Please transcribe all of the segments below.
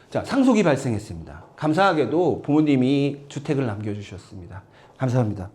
자, 상속이 발생했습니다. 감사하게도 부모님이 주택을 남겨주셨습니다. 감사합니다.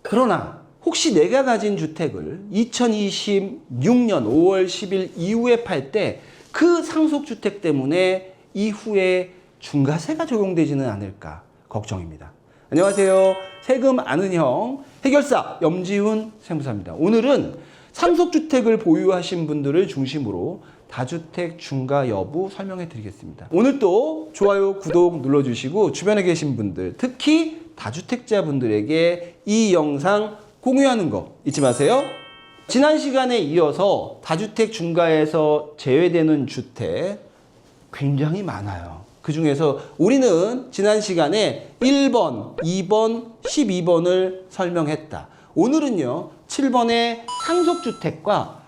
그러나 혹시 내가 가진 주택을 2026년 5월 10일 이후에 팔 때 그 상속주택 때문에 이후에 중과세가 적용되지는 않을까 걱정입니다. 안녕하세요. 세금 아는 형 해결사 염지훈 세무사입니다. 오늘은 상속주택을 보유하신 분들을 중심으로 다주택 중과 여부 설명해 드리겠습니다. 오늘 또 좋아요, 구독 눌러주시고 주변에 계신 분들, 특히 다주택자분들에게 이 영상 공유하는 거 잊지 마세요. 지난 시간에 이어서 다주택 중과에서 제외되는 주택 굉장히 많아요. 그 중에서 우리는 지난 시간에 1번, 2번, 12번을 설명했다. 오늘은요, 7번의 상속주택과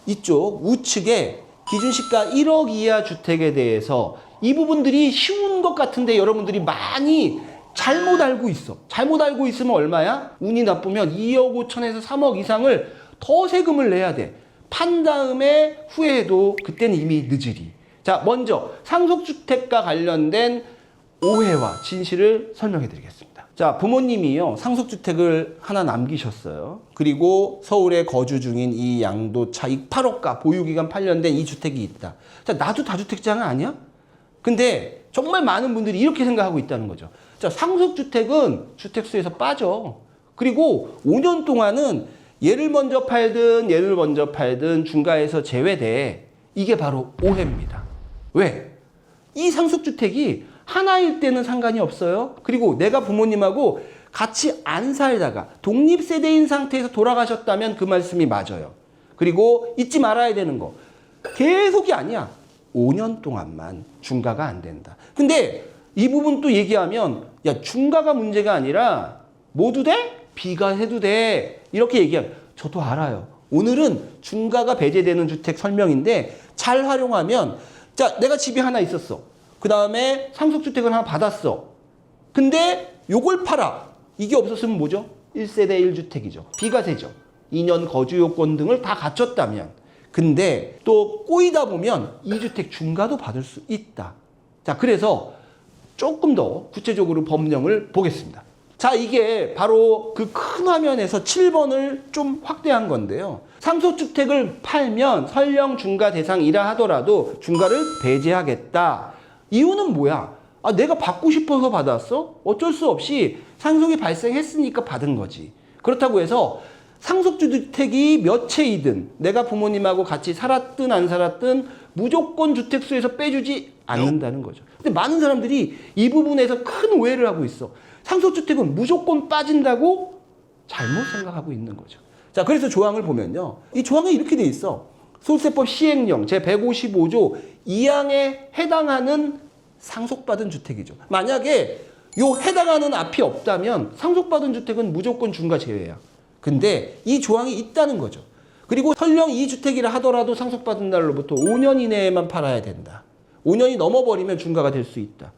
이쪽 우측에 기준시가 1억 이하 주택에 대해서 이 부분들이 쉬운 것 같은데 여러분들이 많이 잘못 알고 있어. 잘못 알고 있으면 얼마야? 운이 나쁘면 2억 5천에서 3억 이상을 더 세금을 내야 돼. 판 다음에 후회해도 그때는 이미 늦으리. 자, 먼저 상속주택과 관련된 오해와 진실을 설명해 드리겠습니다. 자, 부모님이요, 상속주택을 하나 남기셨어요. 그리고 서울에 거주 중인 이 양도차, 이 8억가 보유기간 8년 된 이 주택이 있다. 자, 나도 다주택자가 아니야? 근데 정말 많은 분들이 이렇게 생각하고 있다는 거죠. 자, 상속주택은 주택수에서 빠져. 그리고 5년 동안은 얘를 먼저 팔든 중과에서 제외돼. 이게 바로 오해입니다. 왜? 이 상속주택이 하나일 때는 상관이 없어요. 그리고 내가 부모님하고 같이 안 살다가 독립세대인 상태에서 돌아가셨다면 그 말씀이 맞아요. 그리고 잊지 말아야 되는 거. 계속이 아니야. 5년 동안만 중과가 안 된다. 근데 이 부분 또 얘기하면 야, 중과가 문제가 아니라 뭐도 돼? 비과세도 돼. 이렇게 얘기하면 저도 알아요. 오늘은 중과가 배제되는 주택 설명인데 잘 활용하면, 자, 내가 집이 하나 있었어. 그 다음에 상속주택을 하나 받았어. 근데 요걸 팔아. 이게 없었으면 뭐죠? 1세대 1주택이죠. 비과세죠. 2년 거주 요건 등을 다 갖췄다면. 근데 또 꼬이다 보면 2주택 중과도 받을 수 있다. 자, 그래서 조금 더 구체적으로 법령을 보겠습니다. 자, 이게 바로 그 큰 화면에서 7번을 좀 확대한 건데요. 상속주택을 팔면 설령 중과 대상이라 하더라도 중과를 배제하겠다. 이유는 뭐야? 아, 내가 받고 싶어서 받았어? 어쩔 수 없이 상속이 발생했으니까 받은 거지. 그렇다고 해서 상속주택이 몇 채이든 내가 부모님하고 같이 살았든 안 살았든 무조건 주택수에서 빼주지 않는다는 거죠. 근데 많은 사람들이 이 부분에서 큰 오해를 하고 있어. 상속주택은 무조건 빠진다고 잘못 생각하고 있는 거죠. 자, 그래서 조항을 보면요. 이 조항에 이렇게 돼 있어. 소득세법 시행령 제155조 2항에 해당하는 상속받은 주택이죠. 만약에 요 해당하는 앞이 없다면 상속받은 주택은 무조건 중과 제외야. 근데 이 조항이 있다는 거죠. 그리고 설령 이 주택이라 하더라도 상속받은 날로부터 5년 이내에만 팔아야 된다. 5년이 넘어버리면 중과가 될 수 있다.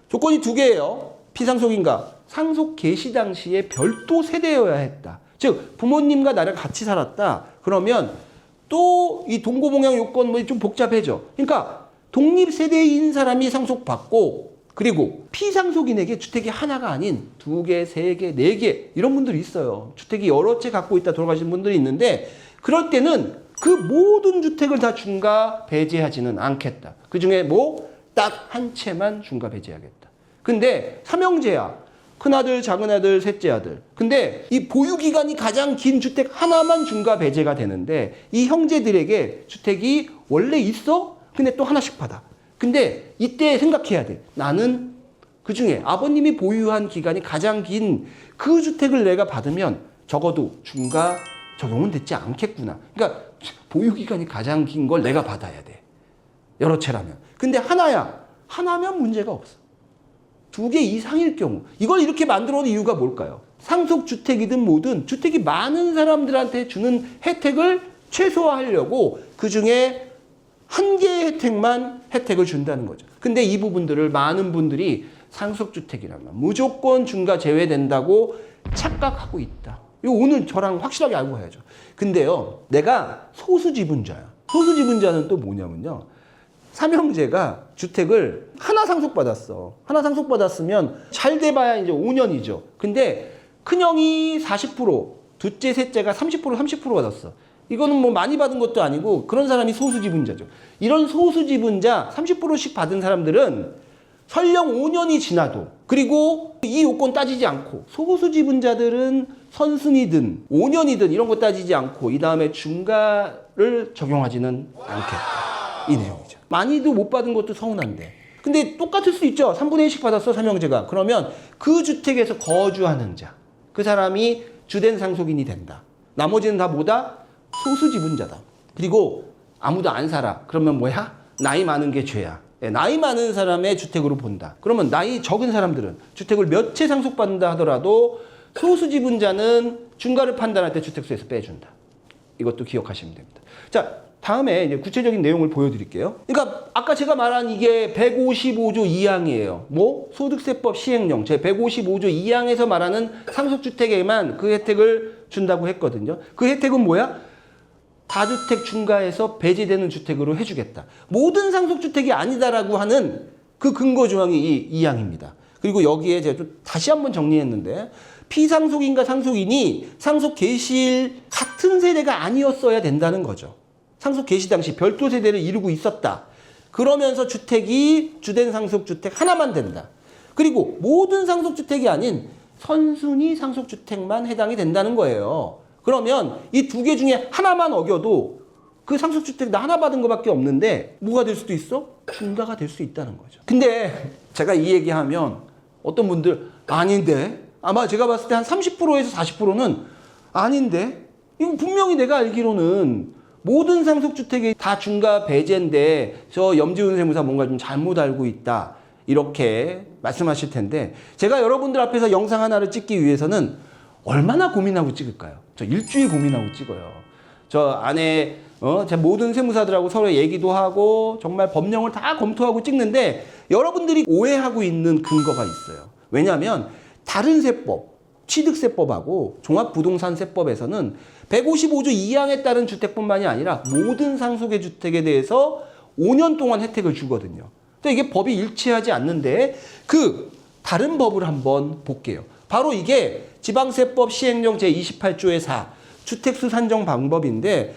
조건이 두 개예요. 피상속인가? 상속 개시 당시에 별도 세대여야 했다. 즉 부모님과 나랑 같이 살았다. 그러면 또 이 동고몽양 요건 뭐 좀 복잡해져. 그러니까 독립세대인 사람이 상속받고, 그리고 피상속인에게 주택이 하나가 아닌 2개, 3개, 4개 이런 분들이 있어요. 주택이 여러 채 갖고 있다 돌아가신 분들이 있는데 그럴 때는 그 모든 주택을 다 중과 배제하지는 않겠다. 그중에 뭐 딱 한 채만 중과 배제하겠다. 근데 삼형제야. 큰아들, 작은아들, 셋째 아들. 근데 이 보유기간이 가장 긴 주택 하나만 중과 배제가 되는데 이 형제들에게 주택이 원래 있어? 근데 또 하나씩 받아. 근데 이때 생각해야 돼. 나는 그중에 아버님이 보유한 기간이 가장 긴 그 주택을 내가 받으면 적어도 중과 적용은 되지 않겠구나. 그러니까 보유기간이 가장 긴 걸 내가 받아야 돼. 여러 채라면. 근데 하나야. 하나면 문제가 없어. 2개 이상일 경우. 이걸 이렇게 만들어 놓은 이유가 뭘까요? 상속주택이든 뭐든 주택이 많은 사람들한테 주는 혜택을 최소화하려고 그중에 한 개의 혜택만 혜택을 준다는 거죠. 근데 이 부분들을 많은 분들이 상속주택이라면 무조건 중과 제외된다고 착각하고 있다. 이거 오늘 저랑 확실하게 알고 가야죠. 근데요, 내가 소수지분자야. 소수지분자는 또 뭐냐면요. 삼형제가 주택을 하나 상속받았어. 하나 상속받았으면 잘 돼봐야 이제 5년이죠. 근데 큰형이 40%, 둘째, 셋째가 30% 받았어. 이거는 뭐 많이 받은 것도 아니고 그런 사람이 소수지분자죠. 이런 소수지분자 30%씩 받은 사람들은 설령 5년이 지나도 그리고 이 요건 따지지 않고 소수지분자들은 선순위든 5년이든 이런 거 따지지 않고 이 다음에 중과를 적용하지는 않겠다. 이 내용이죠. 많이도 못 받은 것도 서운한데. 근데 똑같을 수 있죠. 3분의 1씩 받았어, 삼형제가. 그러면 그 주택에서 거주하는 자, 그 사람이 주된 상속인이 된다. 나머지는 다 뭐다? 소수지분자다. 그리고 아무도 안 살아. 그러면 뭐야? 나이 많은 게 죄야. 나이 많은 사람의 주택으로 본다. 그러면 나이 적은 사람들은 주택을 몇 채 상속받는다 하더라도 소수지분자는 중과를 판단할 때 주택수에서 빼준다. 이것도 기억하시면 됩니다. 자, 다음에 이제 구체적인 내용을 보여드릴게요. 그러니까 아까 제가 말한 이게 155조 2항이에요. 뭐? 소득세법 시행령 제 155조 2항에서 말하는 상속주택에만 그 혜택을 준다고 했거든요. 그 혜택은 뭐야? 다주택 중과에서 배제되는 주택으로 해주겠다. 모든 상속주택이 아니다라고 하는 그 근거 조항이 이 2항입니다. 그리고 여기에 제가 좀 다시 한번 정리했는데 피상속인과 상속인이 상속 개시일 같은 세대가 아니었어야 된다는 거죠. 상속 개시 당시 별도 세대를 이루고 있었다. 그러면서 주택이 주된 상속주택 하나만 된다. 그리고 모든 상속주택이 아닌 선순위 상속주택만 해당이 된다는 거예요. 그러면 이 두 개 중에 하나만 어겨도 그 상속주택 나 하나 받은 거밖에 없는데 뭐가 될 수도 있어? 중과가 될 수 있다는 거죠. 근데 제가 이 얘기하면 어떤 분들 아닌데 아마 제가 봤을 때 한 30%에서 40%는 아닌데 이건 분명히 내가 알기로는 모든 상속주택이 다 중과 배제인데 저 염지훈 세무사 뭔가 좀 잘못 알고 있다 이렇게 말씀하실 텐데 제가 여러분들 앞에서 영상 하나를 찍기 위해서는 얼마나 고민하고 찍을까요? 저 일주일 고민하고 찍어요. 저 안에 제 모든 세무사들하고 서로 얘기도 하고 정말 법령을 다 검토하고 찍는데 여러분들이 오해하고 있는 근거가 있어요. 왜냐하면 다른 세법, 취득세법하고 종합부동산세법에서는 155조 2항에 따른 주택뿐만이 아니라 모든 상속의 주택에 대해서 5년 동안 혜택을 주거든요. 근데 이게 법이 일치하지 않는데 그 다른 법을 한번 볼게요. 바로 이게 지방세법 시행령 제28조의 4 주택수 산정 방법인데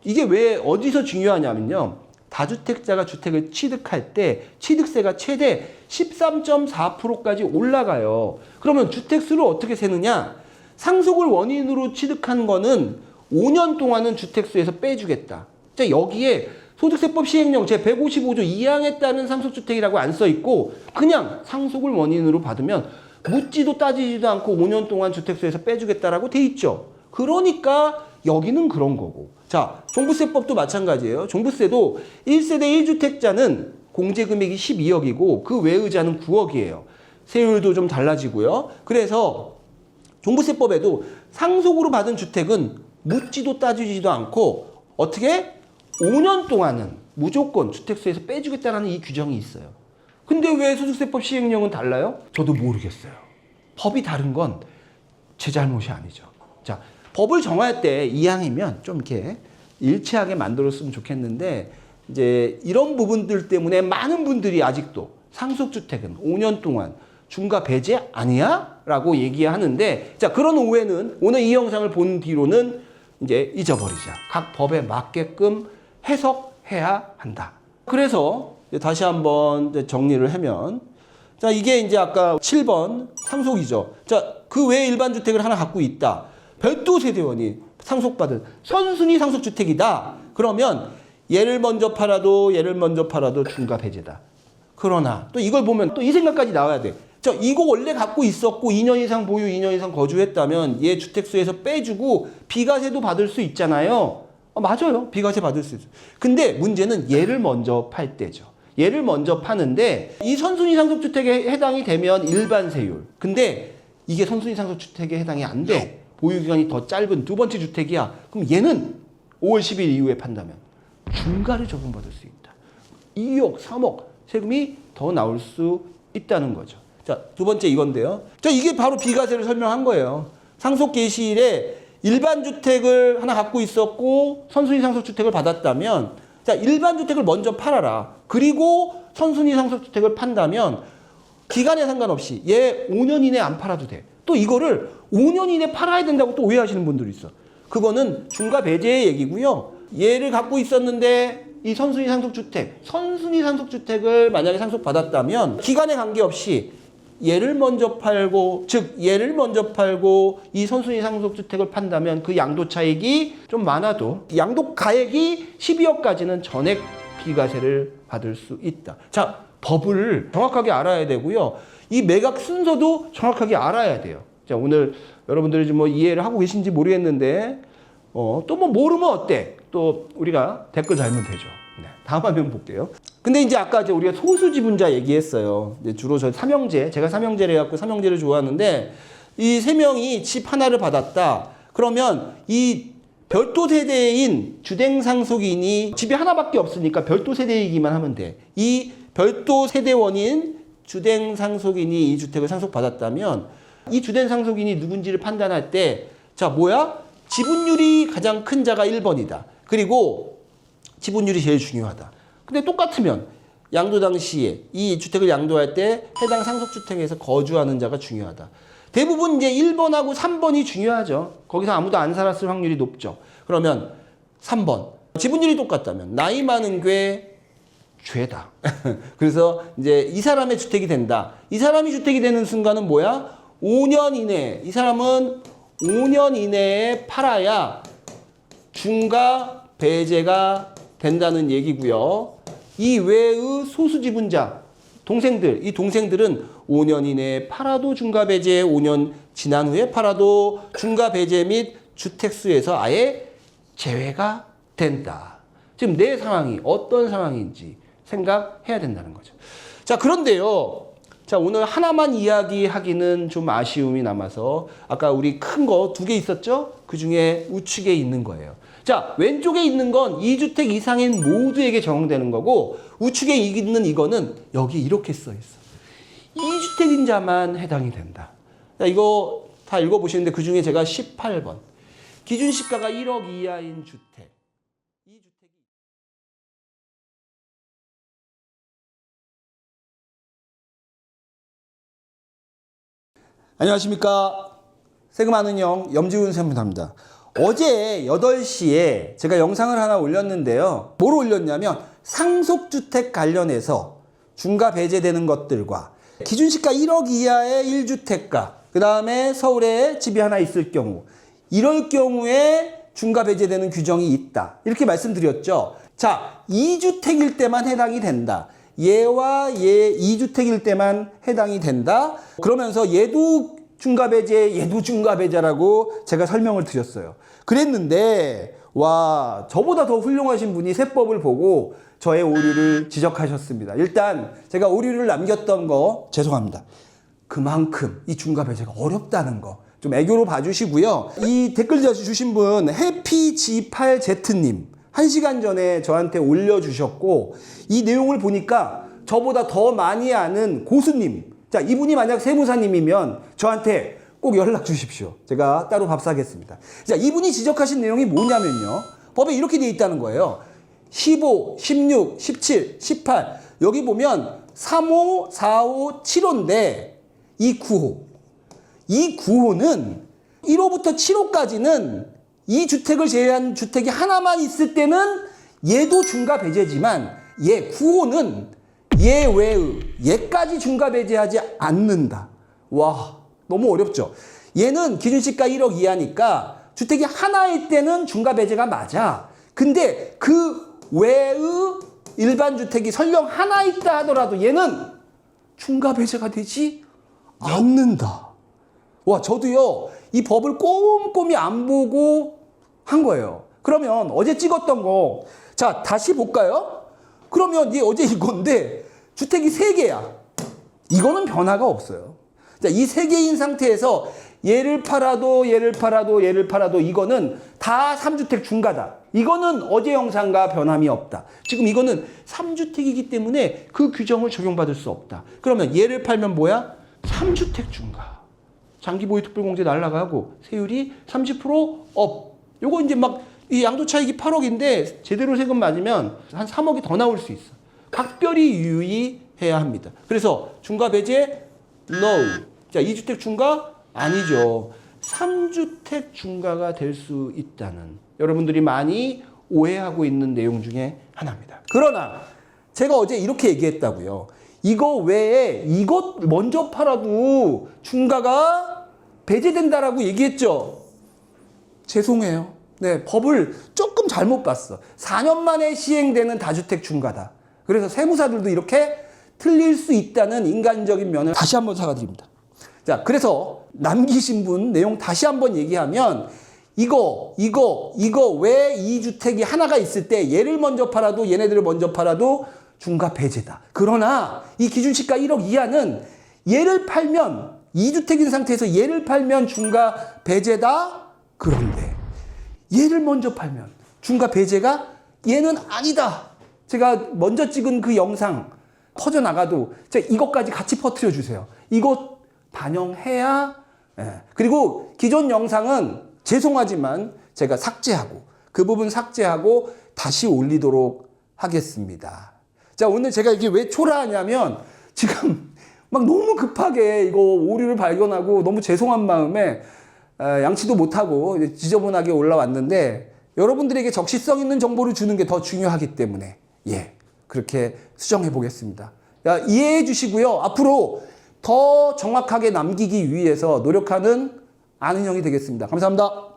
이게 왜 어디서 중요하냐면요. 다주택자가 주택을 취득할 때 취득세가 최대 13.4%까지 올라가요. 그러면 주택수를 어떻게 세느냐? 상속을 원인으로 취득한 거는 5년 동안은 주택수에서 빼주겠다. 자, 여기에 소득세법 시행령 제155조 2항에 따른 상속주택이라고 안 써있고 그냥 상속을 원인으로 받으면 묻지도 따지지도 않고 5년 동안 주택수에서 빼주겠다라고 돼 있죠. 그러니까 여기는 그런 거고. 자, 종부세법도 마찬가지예요. 종부세도 1세대 1주택자는 공제금액이 12억이고 그 외의자는 9억이에요. 세율도 좀 달라지고요. 그래서 종부세법에도 상속으로 받은 주택은 묻지도 따지지도 않고 어떻게 5년 동안은 무조건 주택수에서 빼주겠다는 이 규정이 있어요. 근데 왜 소득세법 시행령은 달라요? 저도 모르겠어요. 법이 다른 건 제 잘못이 아니죠. 자, 법을 정할 때 이항이면 좀 이렇게 일치하게 만들었으면 좋겠는데 이제 이런 부분들 때문에 많은 분들이 아직도 상속주택은 5년 동안 중과 배제 아니야? 라고 얘기하는데 자, 그런 오해는 오늘 이 영상을 본 뒤로는 이제 잊어버리자. 각 법에 맞게끔 해석해야 한다. 그래서 다시 한번 정리를 하면 자, 이게 이제 아까 7번 상속이죠. 자, 그 외에 일반 주택을 하나 갖고 있다. 별도 세대원이 상속받은 선순위 상속주택이다. 그러면 얘를 먼저 팔아도 중과 배제다. 그러나 또 이걸 보면 또 이 생각까지 나와야 돼. 저 이거 원래 갖고 있었고 2년 이상 보유, 2년 이상 거주했다면 얘 주택수에서 빼주고 비과세도 받을 수 있잖아요. 맞아요. 비과세 받을 수 있어요. 근데 문제는 얘를 먼저 팔 때죠. 얘를 먼저 파는데 이 선순위 상속주택에 해당이 되면 일반 세율. 근데 이게 선순위 상속주택에 해당이 안 돼. 보유기간이 더 짧은 두 번째 주택이야. 그럼 얘는 5월 10일 이후에 판다면 중과를 적용받을 수 있다. 2억, 3억 세금이 더 나올 수 있다는 거죠. 자, 두 번째 이건데요. 자, 이게 바로 비과세를 설명한 거예요. 상속 개시일에 일반 주택을 하나 갖고 있었고 선순위 상속주택을 받았다면 자, 일반 주택을 먼저 팔아라. 그리고 선순위 상속주택을 판다면 기간에 상관없이 얘 5년 이내 안 팔아도 돼. 또 이거를 5년 이내 팔아야 된다고 또 오해하시는 분들이 있어. 그거는 중과 배제의 얘기고요. 얘를 갖고 있었는데 이 선순위 상속주택을 만약에 상속받았다면 기간에 관계없이 얘를 먼저 팔고, 즉 얘를 먼저 팔고 이 선순위 상속주택을 판다면 그 양도 차익이 좀 많아도 양도 가액이 12억까지는 전액 비과세를 받을 수 있다. 자, 법을 정확하게 알아야 되고요. 이 매각 순서도 정확하게 알아야 돼요. 자, 오늘 여러분들이 좀 뭐 이해를 하고 계신지 모르겠는데 또 뭐 모르면 어때? 또 우리가 댓글 달면 되죠. 네, 다음 화면 볼게요. 근데 이제 아까 이제 우리가 소수 지분자 얘기했어요. 이제 주로 저 삼형제, 제가 삼형제를 해갖고 삼형제를 좋아하는데 이 세 명이 집 하나를 받았다. 그러면 이 별도 세대인 주택 상속인이 집이 하나밖에 없으니까 별도 세대이기만 하면 돼. 이 별도 세대원인 주택 상속인이 이 주택을 상속받았다면 이 주택 상속인이 누군지를 판단할 때 자, 뭐야? 지분율이 가장 큰 자가 1번이다. 그리고 지분율이 제일 중요하다. 근데 똑같으면 양도 당시에 이 주택을 양도할 때 해당 상속주택에서 거주하는 자가 중요하다. 대부분 이제 1번하고 3번이 중요하죠. 거기서 아무도 안 살았을 확률이 높죠. 그러면 3번. 지분율이 똑같다면 나이 많은 게 죄다. 그래서 이제 이 사람의 주택이 된다. 이 사람이 주택이 되는 순간은 뭐야? 5년 이내. 이 사람은 5년 이내에 팔아야 중과 배제가 된다는 얘기고요. 이 외의 소수 지분자, 동생들, 이 동생들은 5년 이내에 팔아도 중과 배제, 5년 지난 후에 팔아도 중과 배제 및 주택수에서 아예 제외가 된다. 지금 내 상황이 어떤 상황인지 생각해야 된다는 거죠. 자, 그런데요. 자, 오늘 하나만 이야기하기는 좀 아쉬움이 남아서 아까 우리 큰 거 2개 있었죠? 그 중에 우측에 있는 거예요. 자, 왼쪽에 있는 건 2주택 이상인 모두에게 적용되는 거고 우측에 있는 이거는 여기 이렇게 써 있어. 2주택인자만 해당이 된다. 자, 이거 다 읽어보시는데 그 중에 제가 18번. 기준시가가 1억 이하인 주택. 이 주택이 안녕하십니까. 세금하는 형 염지훈 세무사입니다. 어제 8시에 제가 영상을 하나 올렸는데요. 뭘 올렸냐면 상속주택 관련해서 중과 배제되는 것들과 기준시가 1억 이하의 1주택가, 그 다음에 서울에 집이 하나 있을 경우, 이럴 경우에 중과 배제되는 규정이 있다. 이렇게 말씀드렸죠. 자, 2주택일 때만 해당이 된다. 얘와 얘 2주택일 때만 해당이 된다. 그러면서 얘도 중과배제, 얘도 중과배제라고 제가 설명을 드렸어요. 그랬는데 와, 저보다 더 훌륭하신 분이 세법을 보고 저의 오류를 지적하셨습니다. 일단 제가 오류를 남겼던 거 죄송합니다. 그만큼 이 중과배제가 어렵다는 거 좀 애교로 봐주시고요. 이 댓글 주신 분 해피G8Z님 1시간 전에 저한테 올려주셨고 이 내용을 보니까 저보다 더 많이 아는 고수님, 자, 이분이 만약 세무사님이면 저한테 꼭 연락 주십시오. 제가 따로 밥 사겠습니다. 자, 이분이 지적하신 내용이 뭐냐면요. 법에 이렇게 돼 있다는 거예요. 15, 16, 17, 18 여기 보면 3호, 4호, 7호인데 이 9호. 이 9호는 1호부터 7호까지는 이 주택을 제외한 주택이 하나만 있을 때는 얘도 중과 배제지만 얘 9호는 얘 외의 얘까지 중과 배제하지 않는다. 와, 너무 어렵죠. 얘는 기준시가 1억 이하니까 주택이 하나일 때는 중과 배제가 맞아. 근데 그 외의 일반 주택이 설령 하나 있다 하더라도 얘는 중과 배제가 되지 않는다. 와, 저도요 이 법을 꼼꼼히 안 보고 한 거예요. 그러면 어제 찍었던 거, 자, 다시 볼까요? 그러면 이 어제 이건데 주택이 3개야. 이거는 변화가 없어요. 자, 이 3개인 상태에서 얘를 팔아도 얘를 팔아도 얘를 팔아도 이거는 다 3주택 중과다. 이거는 어제 영상과 변함이 없다. 지금 이거는 3주택이기 때문에 그 규정을 적용받을 수 없다. 그러면 얘를 팔면 뭐야? 3주택 중과. 장기보유 특별공제 날라가고 세율이 30% 업. 요거 이제 막 이 양도차익이 8억인데 제대로 세금 맞으면 한 3억이 더 나올 수 있어. 각별히 유의해야 합니다. 그래서 중과 배제 no. 자, 2주택 중과 아니죠. 3주택 중과가 될 수 있다는 여러분들이 많이 오해하고 있는 내용 중에 하나입니다. 그러나 제가 어제 이렇게 얘기했다고요. 이거 외에 이것 먼저 팔아도 중과가 배제된다라고 얘기했죠. 죄송해요. 네, 법을 조금 잘못 봤어. 4년 만에 시행되는 다주택 중과다. 그래서 세무사들도 이렇게 틀릴 수 있다는 인간적인 면을 다시 한번 사과드립니다. 자, 그래서 남기신 분 내용 다시 한번 얘기하면 이거 왜 2주택이 하나가 있을 때 얘를 먼저 팔아도 얘네들을 먼저 팔아도 중과 배제다. 그러나 이 기준시가 1억 이하는 얘를 팔면 2주택인 상태에서 얘를 팔면 중과 배제다. 그런데 얘를 먼저 팔면 중과 배제가 얘는 아니다. 제가 먼저 찍은 그 영상 퍼져나가도 제가 이것까지 같이 퍼뜨려 주세요. 이것 반영해야. 그리고 기존 영상은 죄송하지만 제가 삭제하고 그 부분 삭제하고 다시 올리도록 하겠습니다. 자, 오늘 제가 이게 왜 초라하냐면 지금 막 너무 급하게 이거 오류를 발견하고 너무 죄송한 마음에 양치도 못하고 지저분하게 올라왔는데 여러분들에게 적시성 있는 정보를 주는 게 더 중요하기 때문에 그렇게 수정해 보겠습니다. 이해해 주시고요. 앞으로 더 정확하게 남기기 위해서 노력하는 아는 형이 되겠습니다. 감사합니다.